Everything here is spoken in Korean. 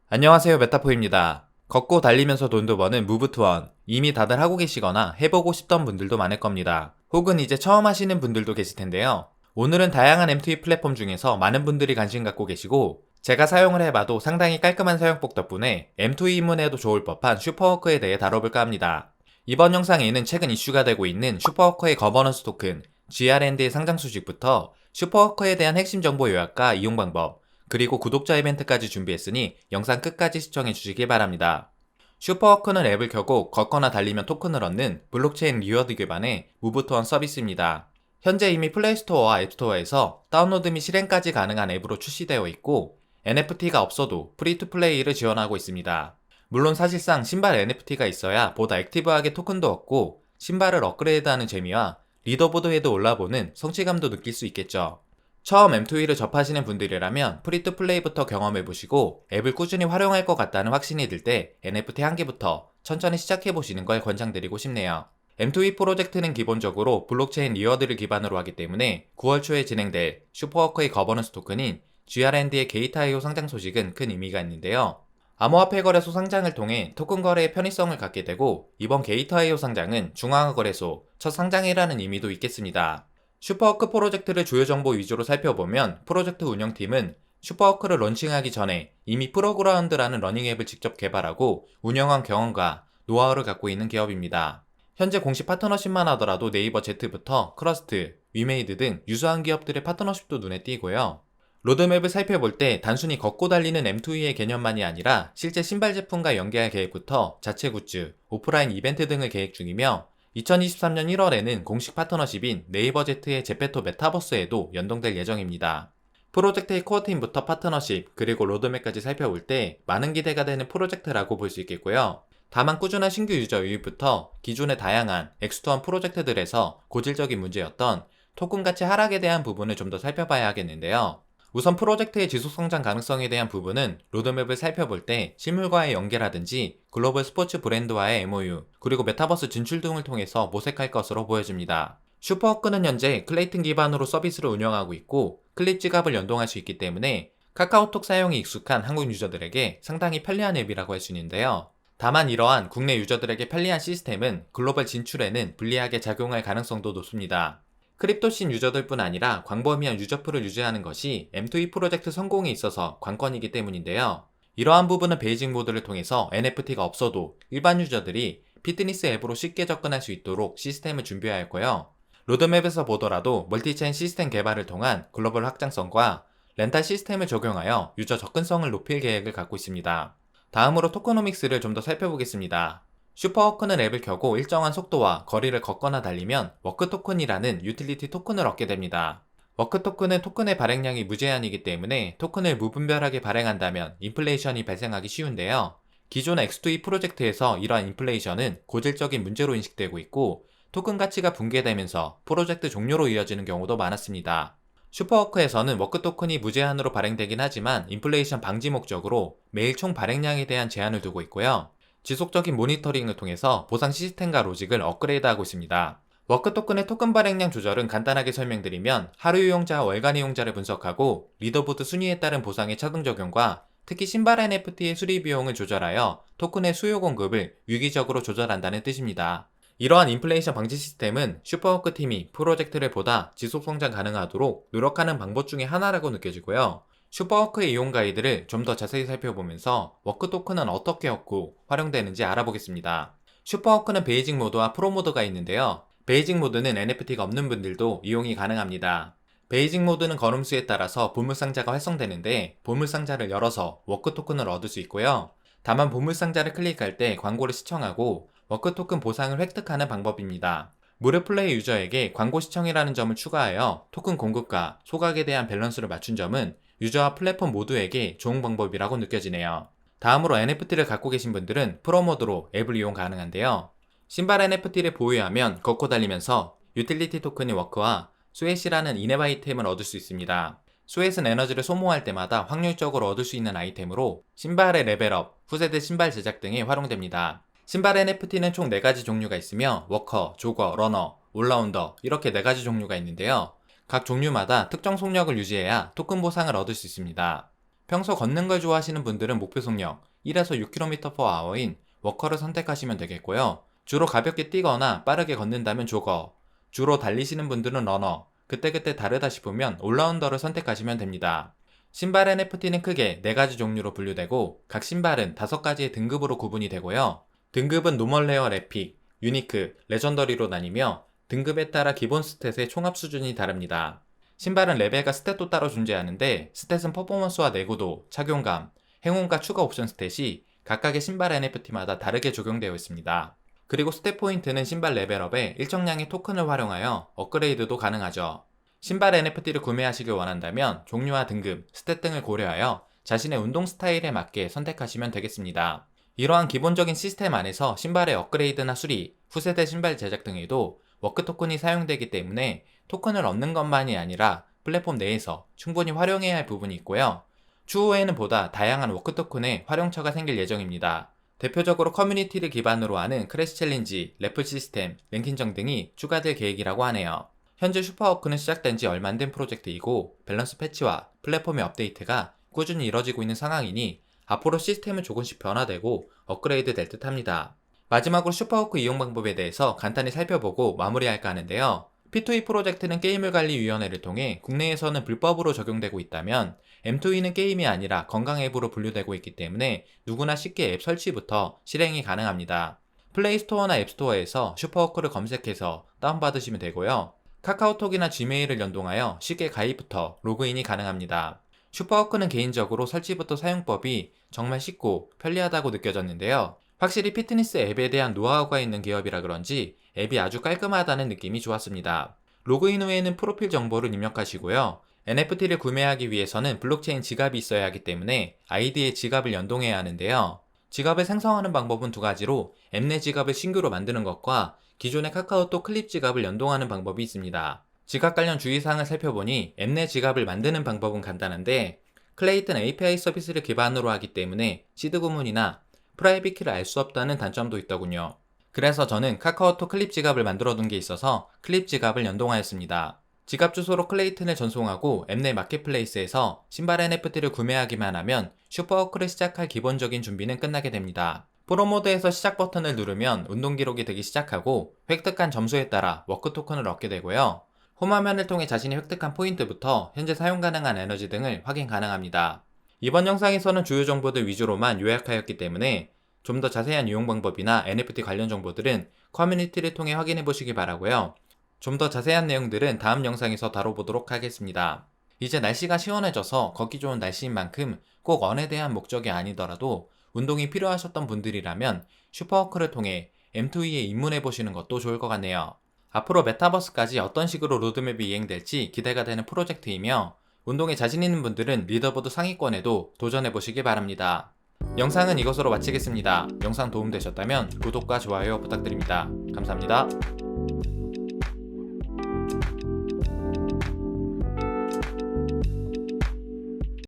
안녕하세요, 메타포입니다. 걷고 달리면서 돈도 버는 무브 투원. 이미 다들 하고 계시거나 해보고 싶던 분들도 많을 겁니다. 혹은 이제 처음 하시는 분들도 계실 텐데요. 오늘은 다양한 M2E 플랫폼 중에서 많은 분들이 관심 갖고 계시고 제가 사용을 해봐도 상당히 깔끔한 사용법 덕분에 M2E 입문해도 좋을 법한 슈퍼워커에 대해 다뤄볼까 합니다. 이번 영상에는 최근 이슈가 되고 있는 슈퍼워커의 거버넌스 토큰 GRND의 상장 소식부터 슈퍼워커에 대한 핵심 정보 요약과 이용 방법, 그리고 구독자 이벤트까지 준비했으니 영상 끝까지 시청해 주시길 바랍니다. 슈퍼워크는 앱을 켜고 걷거나 달리면 토큰을 얻는 블록체인 리워드 기반의 무브투원 서비스입니다. 현재 이미 플레이스토어와 앱스토어에서 다운로드 및 실행까지 가능한 앱으로 출시되어 있고 NFT가 없어도 프리투플레이를 지원하고 있습니다. 물론 사실상 신발 NFT가 있어야 보다 액티브하게 토큰도 얻고 신발을 업그레이드하는 재미와 리더보드에도 올라보는 성취감도 느낄 수 있겠죠. 처음 M2E를 접하시는 분들이라면 프리투플레이부터 경험해보시고 앱을 꾸준히 활용할 것 같다는 확신이 들 때 NFT 한 개부터 천천히 시작해보시는 걸 권장드리고 싶네요. M2E 프로젝트는 기본적으로 블록체인 리워드를 기반으로 하기 때문에 9월 초에 진행될 슈퍼워커의 거버넌스 토큰인 GRND의 게이트.io 상장 소식은 큰 의미가 있는데요. 암호화폐 거래소 상장을 통해 토큰 거래의 편의성을 갖게 되고 이번 게이트.io 상장은 중앙화 거래소 첫 상장이라는 의미도 있겠습니다. 슈퍼워크 프로젝트를 주요 정보 위주로 살펴보면 프로젝트 운영팀은 슈퍼워크를 런칭하기 전에 이미 프로그라운드라는 러닝 앱을 직접 개발하고 운영한 경험과 노하우를 갖고 있는 기업입니다. 현재 공식 파트너십만 하더라도 네이버 Z부터 크러스트, 위메이드 등 유수한 기업들의 파트너십도 눈에 띄고요. 로드맵을 살펴볼 때 단순히 걷고 달리는 M2E의 개념만이 아니라 실제 신발 제품과 연계할 계획부터 자체 굿즈, 오프라인 이벤트 등을 계획 중이며 2023년 1월에는 공식 파트너십인 네이버 Z의 제페토 메타버스에도 연동될 예정입니다. 프로젝트의 코어팀부터 파트너십, 그리고 로드맵까지 살펴볼 때 많은 기대가 되는 프로젝트라고 볼 수 있겠고요. 다만 꾸준한 신규 유저 유입부터 기존의 다양한 엑스투원 프로젝트들에서 고질적인 문제였던 토큰 가치 하락에 대한 부분을 좀 더 살펴봐야 하겠는데요. 우선 프로젝트의 지속성장 가능성에 대한 부분은 로드맵을 살펴볼 때 실물과의 연계라든지 글로벌 스포츠 브랜드와의 MOU, 그리고 메타버스 진출 등을 통해서 모색할 것으로 보여집니다. 슈퍼워크는 현재 클레이튼 기반으로 서비스를 운영하고 있고 클립 지갑을 연동할 수 있기 때문에 카카오톡 사용이 익숙한 한국 유저들에게 상당히 편리한 앱이라고 할 수 있는데요. 다만 이러한 국내 유저들에게 편리한 시스템은 글로벌 진출에는 불리하게 작용할 가능성도 높습니다. 크립토씬 유저들뿐 아니라 광범위한 유저풀을 유지하는 것이 M2E 프로젝트 성공에 있어서 관건이기 때문인데요. 이러한 부분은 베이징 모드를 통해서 NFT가 없어도 일반 유저들이 피트니스 앱으로 쉽게 접근할 수 있도록 시스템을 준비하였고요. 로드맵에서 보더라도 멀티체인 시스템 개발을 통한 글로벌 확장성과 렌탈 시스템을 적용하여 유저 접근성을 높일 계획을 갖고 있습니다. 다음으로 토커노믹스를 좀 더 살펴보겠습니다. 슈퍼워크는 앱을 켜고 일정한 속도와 거리를 걷거나 달리면 워크 토큰이라는 유틸리티 토큰을 얻게 됩니다. 워크 토큰은 토큰의 발행량이 무제한이기 때문에 토큰을 무분별하게 발행한다면 인플레이션이 발생하기 쉬운데요. 기존 X2E 프로젝트에서 이러한 인플레이션은 고질적인 문제로 인식되고 있고 토큰 가치가 붕괴되면서 프로젝트 종료로 이어지는 경우도 많았습니다. 슈퍼워크에서는 워크 토큰이 무제한으로 발행되긴 하지만 인플레이션 방지 목적으로 매일 총 발행량에 대한 제한을 두고 있고요. 지속적인 모니터링을 통해서 보상 시스템과 로직을 업그레이드하고 있습니다. 워크 토큰의 토큰 발행량 조절은 간단하게 설명드리면 하루 이용자와 월간 이용자를 분석하고 리더보드 순위에 따른 보상의 차등 적용과 특히 신발 NFT의 수리 비용을 조절하여 토큰의 수요 공급을 유기적으로 조절한다는 뜻입니다. 이러한 인플레이션 방지 시스템은 슈퍼워크 팀이 프로젝트를 보다 지속성장 가능하도록 노력하는 방법 중에 하나라고 느껴지고요. 슈퍼워크의 이용 가이드를 좀 더 자세히 살펴보면서 워크 토큰은 어떻게 얻고 활용되는지 알아보겠습니다. 슈퍼워크는 베이징 모드와 프로 모드가 있는데요. 베이징 모드는 NFT가 없는 분들도 이용이 가능합니다. 베이징 모드는 걸음수에 따라서 보물상자가 활성되는데 보물상자를 열어서 워크 토큰을 얻을 수 있고요. 다만 보물상자를 클릭할 때 광고를 시청하고 워크 토큰 보상을 획득하는 방법입니다. 무료 플레이 유저에게 광고 시청이라는 점을 추가하여 토큰 공급과 소각에 대한 밸런스를 맞춘 점은 유저와 플랫폼 모두에게 좋은 방법이라고 느껴지네요. 다음으로 NFT를 갖고 계신 분들은 프로 모드로 앱을 이용 가능한데요. 신발 NFT를 보유하면 걷고 달리면서 유틸리티 토큰의 워크와 스웨시라는 인앱 아이템을 얻을 수 있습니다. 스웨트는 에너지를 소모할 때마다 확률적으로 얻을 수 있는 아이템으로 신발의 레벨업, 후세대 신발 제작 등에 활용됩니다. 신발 NFT는 총 4가지 종류가 있으며 워커, 조거, 러너, 올라운더 이렇게 4가지 종류가 있는데요. 각 종류마다 특정 속력을 유지해야 토큰 보상을 얻을 수 있습니다. 평소 걷는 걸 좋아하시는 분들은 목표 속력 1에서 6km/h인 워커를 선택하시면 되겠고요. 주로 가볍게 뛰거나 빠르게 걷는다면 조거, 주로 달리시는 분들은 러너, 그때그때 다르다 싶으면 올라운더를 선택하시면 됩니다. 신발 NFT는 크게 4가지 종류로 분류되고 각 신발은 5가지의 등급으로 구분이 되고요. 등급은 노멀, 레어, 에픽, 유니크, 레전더리로 나뉘며 등급에 따라 기본 스탯의 총합 수준이 다릅니다. 신발은 레벨과 스탯도 따로 존재하는데 스탯은 퍼포먼스와 내구도, 착용감, 행운과 추가 옵션 스탯이 각각의 신발 NFT마다 다르게 적용되어 있습니다. 그리고 스탯 포인트는 신발 레벨업에 일정량의 토큰을 활용하여 업그레이드도 가능하죠. 신발 NFT를 구매하시길 원한다면 종류와 등급, 스탯 등을 고려하여 자신의 운동 스타일에 맞게 선택하시면 되겠습니다. 이러한 기본적인 시스템 안에서 신발의 업그레이드나 수리, 후세대 신발 제작 등에도 워크 토큰이 사용되기 때문에 토큰을 얻는 것만이 아니라 플랫폼 내에서 충분히 활용해야 할 부분이 있고요. 추후에는 보다 다양한 워크 토큰의 활용처가 생길 예정입니다. 대표적으로 커뮤니티를 기반으로 하는 크래시 챌린지, 래플 시스템, 랭킹전 등이 추가될 계획이라고 하네요. 현재 슈퍼워크는 시작된 지 얼마 안 된 프로젝트이고 밸런스 패치와 플랫폼의 업데이트가 꾸준히 이뤄지고 있는 상황이니 앞으로 시스템은 조금씩 변화되고 업그레이드 될 듯 합니다. 마지막으로 슈퍼워크 이용 방법에 대해서 간단히 살펴보고 마무리할까 하는데요. P2E 프로젝트는 게임을관리위원회를 통해 국내에서는 불법으로 적용되고 있다면 M2E는 게임이 아니라 건강 앱으로 분류되고 있기 때문에 누구나 쉽게 앱 설치부터 실행이 가능합니다. 플레이스토어나 앱스토어에서 슈퍼워크를 검색해서 다운받으시면 되고요. 카카오톡이나 지메일을 연동하여 쉽게 가입부터 로그인이 가능합니다. 슈퍼워크는 개인적으로 설치부터 사용법이 정말 쉽고 편리하다고 느껴졌는데요. 확실히 피트니스 앱에 대한 노하우가 있는 기업이라 그런지 앱이 아주 깔끔하다는 느낌이 좋았습니다. 로그인 후에는 프로필 정보를 입력하시고요. NFT를 구매하기 위해서는 블록체인 지갑이 있어야 하기 때문에 아이디에 지갑을 연동해야 하는데요. 지갑을 생성하는 방법은 2가지로 앱 내 지갑을 신규로 만드는 것과 기존의 카카오톡 클립 지갑을 연동하는 방법이 있습니다. 지갑 관련 주의사항을 살펴보니 앱 내 지갑을 만드는 방법은 간단한데 클레이튼 API 서비스를 기반으로 하기 때문에 시드 구문이나 프라이빗 키를 알 수 없다는 단점도 있더군요. 그래서 저는 카카오톡 클립 지갑을 만들어 둔 게 있어서 클립 지갑을 연동하였습니다. 지갑 주소로 클레이튼을 전송하고 앱 내 마켓플레이스에서 신발 NFT를 구매하기만 하면 슈퍼워크를 시작할 기본적인 준비는 끝나게 됩니다. 프로모드에서 시작 버튼을 누르면 운동 기록이 되기 시작하고 획득한 점수에 따라 워크 토큰을 얻게 되고요. 홈화면을 통해 자신이 획득한 포인트부터 현재 사용 가능한 에너지 등을 확인 가능합니다. 이번 영상에서는 주요 정보들 위주로만 요약하였기 때문에 좀 더 자세한 이용 방법이나 NFT 관련 정보들은 커뮤니티를 통해 확인해 보시기 바라고요. 좀 더 자세한 내용들은 다음 영상에서 다뤄보도록 하겠습니다. 이제 날씨가 시원해져서 걷기 좋은 날씨인 만큼 꼭 언에 대한 목적이 아니더라도 운동이 필요하셨던 분들이라면 슈퍼워크를 통해 M2E에 입문해 보시는 것도 좋을 것 같네요. 앞으로 메타버스까지 어떤 식으로 로드맵이 이행될지 기대가 되는 프로젝트이며 운동에 자신 있는 분들은 리더보드 상위권에도 도전해 보시기 바랍니다. 영상은 이것으로 마치겠습니다. 영상 도움되셨다면 구독과 좋아요 부탁드립니다. 감사합니다.